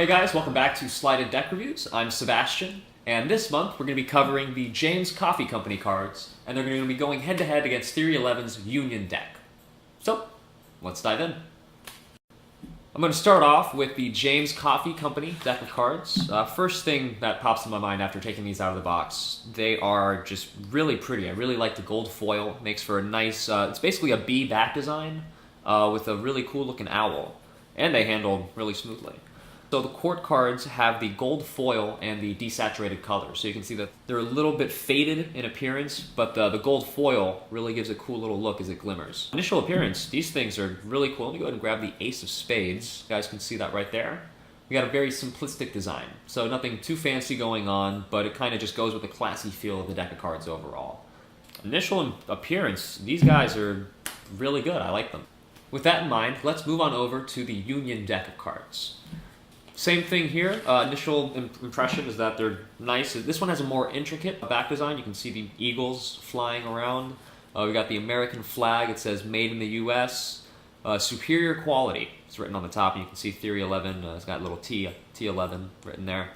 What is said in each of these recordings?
Hey guys, welcome back to Sleighted Deck Reviews. I'm Sebastian, and this month we're going to be covering the James Coffee Company cards, and they're going to be going head-to-head against Theory11's Union deck. So, let's dive in. I'm going to start off with the James Coffee Company deck of cards. First thing that pops in my mind after taking these out of the box, they are just really pretty. I really like the gold foil. Makes for a nice, it's basically a bee back design with a really cool looking owl, and they handle really smoothly. So the court cards have the gold foil and the desaturated color. So you can see that they're a little bit faded in appearance, but the gold foil really gives a cool little look as it glimmers. Initial appearance, these things are really cool. Let me go ahead and grab the Ace of Spades. You guys can see that right there. We got a very simplistic design. So nothing too fancy going on, but it kind of just goes with the classy feel of the deck of cards overall. Initial appearance, these guys are really good. I like them. With that in mind, let's move on over to the Union deck of cards. Same thing here. Initial impression is that they're nice. This one has a more intricate back design. You can see the eagles flying around. We got the American flag. It says made in the US. Superior quality. It's written on the top. And you can see Theory11. It's got a little T11 written there.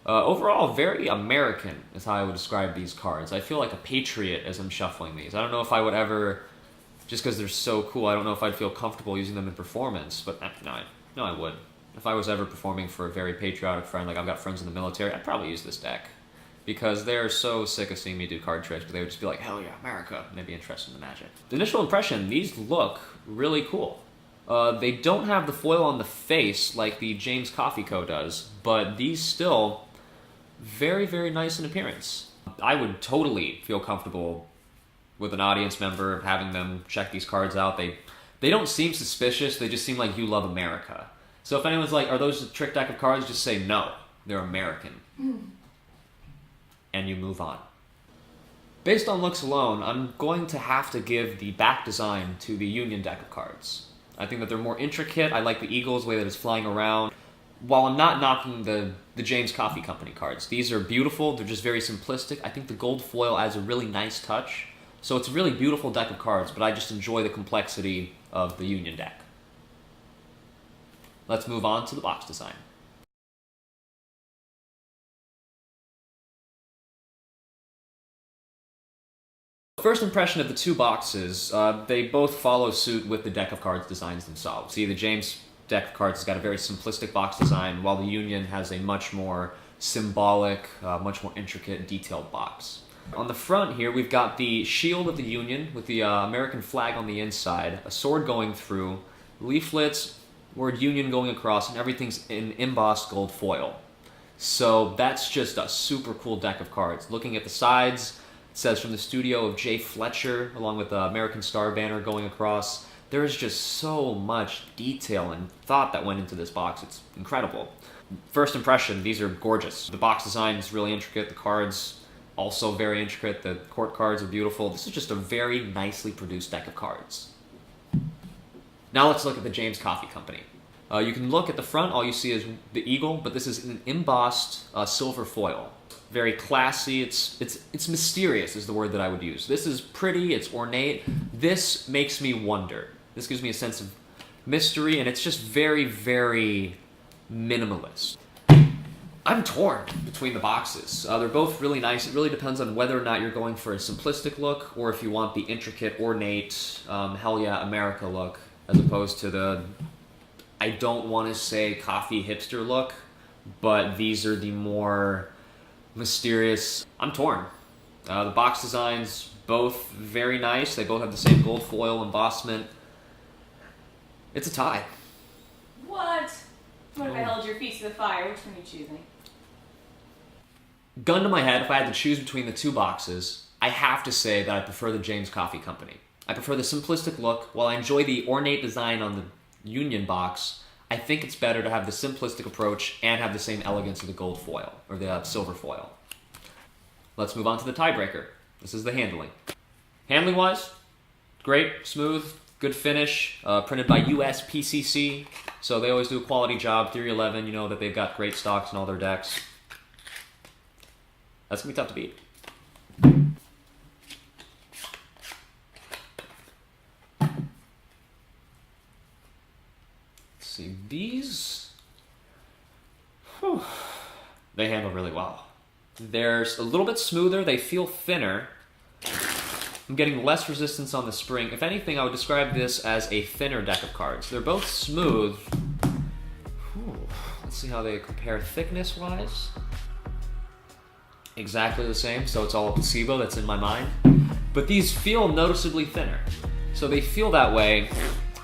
Overall, very American is how I would describe these cards. I feel like a patriot as I'm shuffling these. I don't know if I would ever, just because they're so cool, I don't know if I'd feel comfortable using them in performance, but no, I would. If I was ever performing for a very patriotic friend, like I've got friends in the military, I'd probably use this deck. Because they're so sick of seeing me do card tricks, but they would just be like, hell yeah, America, and they'd be interested in the magic. The initial impression, these look really cool. They don't have the foil on the face like the James Coffee Co. does, but these still very, very nice in appearance. I would totally feel comfortable with an audience member having them check these cards out. They don't seem suspicious, they just seem like you love America. So if anyone's like, are those a trick deck of cards, just say no, they're American. And you move on. Based on looks alone, I'm going to have to give the back design to the Union deck of cards. I think that they're more intricate. I like the eagles, the way that it's flying around. While I'm not knocking the James Coffee Company cards, these are beautiful, they're just very simplistic. I think the gold foil adds a really nice touch. So it's a really beautiful deck of cards, but I just enjoy the complexity of the Union deck. Let's move on to the box design. First impression of the two boxes, they both follow suit with the deck of cards designs themselves. See, the James deck of cards has got a very simplistic box design, while the Union has a much more symbolic, much more intricate, detailed box. On the front here, we've got the shield of the Union with the American flag on the inside, a sword going through, leaflets, word Union going across, and everything's in embossed gold foil. So that's just a super cool deck of cards. Looking at the sides, it says from the studio of J. Fletcher, along with the American Star banner going across. There is just so much detail and thought that went into this box. It's incredible. First impression, these are gorgeous. The box design is really intricate. The cards also very intricate. The court cards are beautiful. This is just a very nicely produced deck of cards. Now let's look at the James Coffee Company. You can look at the front, all you see is the eagle, but this is an embossed silver foil. Very classy, it's mysterious is the word that I would use. This is pretty, it's ornate. This makes me wonder. This gives me a sense of mystery, and it's just very, very minimalist. I'm torn between the boxes. They're both really nice. It really depends on whether or not you're going for a simplistic look, or if you want the intricate, ornate, hell yeah, America look, as opposed to the, I don't want to say coffee hipster look, but these are the more mysterious. I'm torn. The box designs, both very nice. They both have the same gold foil embossment. It's a tie. What? What if I held your feet to the fire? Which one are you choosing? Gun to my head, if I had to choose between the two boxes, I have to say that I prefer the James Coffee Company. I prefer the simplistic look. While I enjoy the ornate design on the Union box, I think it's better to have the simplistic approach and have the same elegance of the gold foil, or the silver foil. Let's move on to the tiebreaker. This is the handling. Handling-wise, great, smooth, good finish, printed by USPCC, so they always do a quality job. Theory11, you know that they've got great stocks in all their decks. That's going to be tough to beat. See, these Whew. They handle really well. They're a little bit smoother, they feel thinner. I'm getting less resistance on the spring. If anything, I would describe this as a thinner deck of cards. They're both smooth. Whew. Let's see how they compare thickness-wise. Exactly the same, so it's all a placebo that's in my mind. But these feel noticeably thinner. So they feel that way,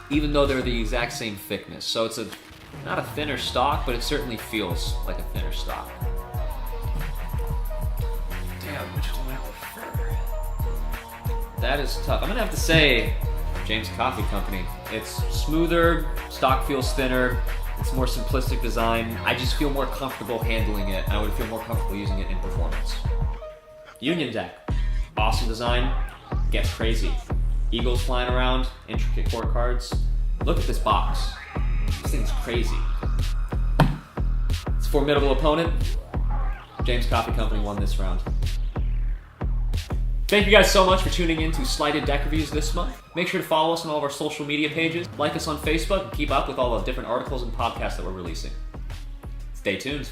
even though they're the exact same thickness. So it's not a thinner stock, but it certainly feels like a thinner stock. Damn, which do I prefer? That is tough. I'm gonna have to say James Coffee Company. It's smoother, stock feels thinner, it's more simplistic design. I just feel more comfortable handling it, and I would feel more comfortable using it in performance. Union deck. Awesome design, gets crazy. Eagles flying around, intricate core cards. Look at this box. This thing's crazy. It's a formidable opponent. James Coffee Company won this round. Thank you guys so much for tuning in to Sleighted Deck Reviews this month. Make sure to follow us on all of our social media pages, like us on Facebook, and keep up with all the different articles and podcasts that we're releasing. Stay tuned.